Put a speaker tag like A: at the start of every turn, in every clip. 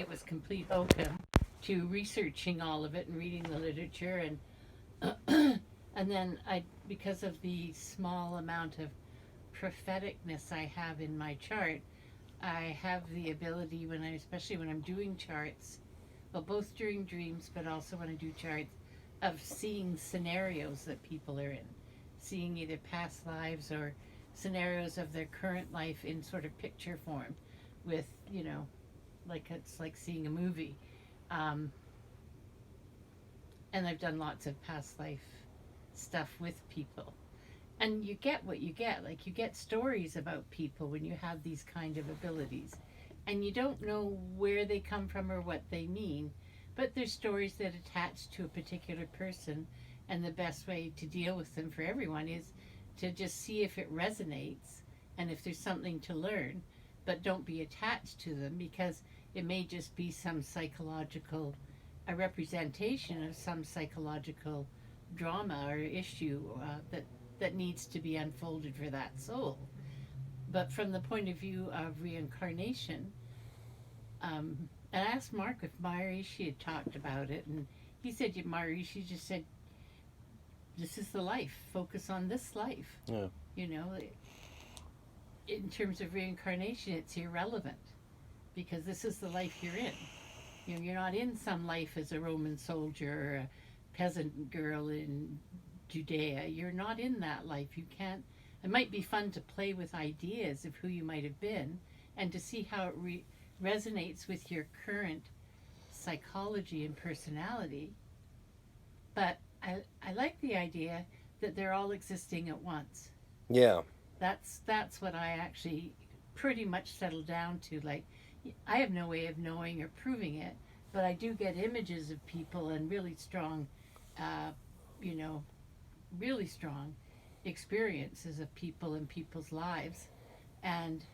A: it was complete oakum to researching all of it and reading the literature and then because of the small amount of propheticness I have in my chart, I have the ability especially when I'm doing charts, well, both during dreams, but also when I do charts, of seeing scenarios that people are in, seeing either past lives or scenarios of their current life in sort of picture form, with like it's like seeing a movie. Um, and I've done lots of past life stuff with people. And you get what you get. Like, you get stories about people when you have these kind of abilities. And you don't know where they come from or what they mean, but there's stories that attach to a particular person. And the best way to deal with them for everyone is to just see if it resonates and if there's something to learn, but don't be attached to them, because it may just be some psychological, a representation of some psychological drama or issue that needs to be unfolded for that soul. But from the point of view of reincarnation, and I asked Mark if Maharishi had talked about it, and he said, yeah, Maharishi just said, this is the life, focus on this life.
B: Yeah.
A: In terms of reincarnation, it's irrelevant, because this is the life you're in. You're not in some life as a Roman soldier or a peasant girl in Judea. You're not in that life. You can't. It might be fun to play with ideas of who you might have been and to see how it resonates with your current psychology and personality. But I like the idea that they're all existing at once.
B: Yeah.
A: That's what I actually pretty much settled down to. Like, I have no way of knowing or proving it, but I do get images of people and really strong, you know, really strong experiences of people in people's lives, and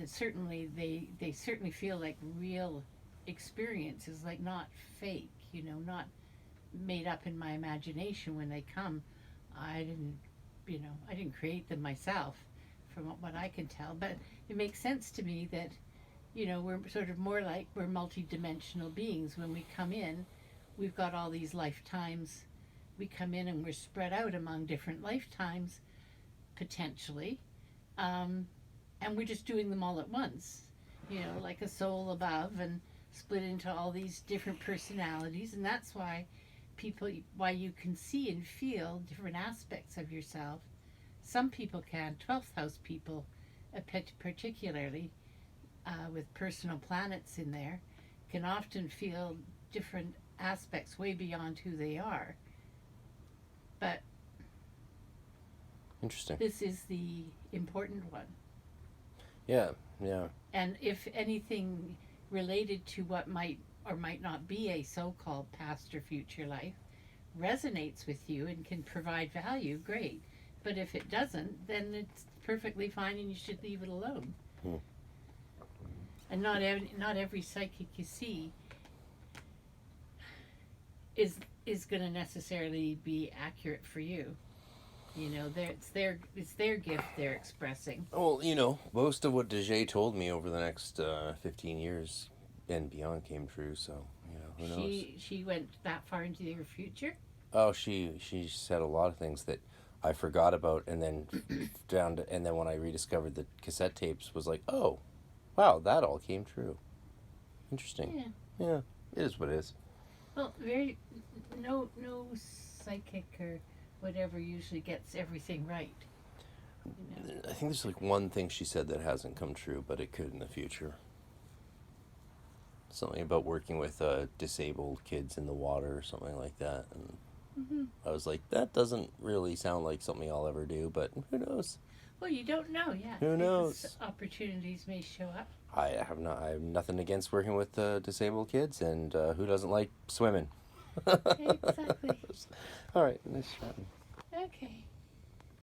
A: certainly they certainly feel like real experiences, like not fake, not made up in my imagination when they come. I didn't create them myself, from what I can tell, but it makes sense to me that we're sort of more like we're multi-dimensional beings. When we come in, we've got all these lifetimes. We come in and we're spread out among different lifetimes, potentially, and we're just doing them all at once, like a soul above, and split into all these different personalities. And that's why why you can see and feel different aspects of yourself. Some people can, 12th house people, particularly with personal planets in there, can often feel different aspects way beyond who they are. But
B: interesting.
A: This is the important one.
B: Yeah.
A: And if anything related to what might or might not be a so-called past or future life resonates with you and can provide value, great. But if it doesn't, then it's perfectly fine and you should leave it alone. And not every psychic you see is going to necessarily be accurate for you. It's their gift they're expressing.
B: Well, most of what Dejay told me over the next 15 years and beyond came true. So, who knows?
A: She went that far into your future?
B: Oh, she said a lot of things that I forgot about, and then and then when I rediscovered the cassette tapes, was like, oh, wow, that all came true. Interesting. Yeah, it is what it is.
A: Well, no psychic or whatever usually gets everything right.
B: I think there's like one thing she said that hasn't come true, but it could in the future. Something about working with disabled kids in the water or something like that. And I was like, that doesn't really sound like something I'll ever do, but who knows?
A: Well, you don't know, yeah.
B: Who knows?
A: Opportunities may show up.
B: I have nothing against working with disabled kids, and who doesn't like swimming?
A: Exactly.
B: All right, nice chatting.
A: Okay.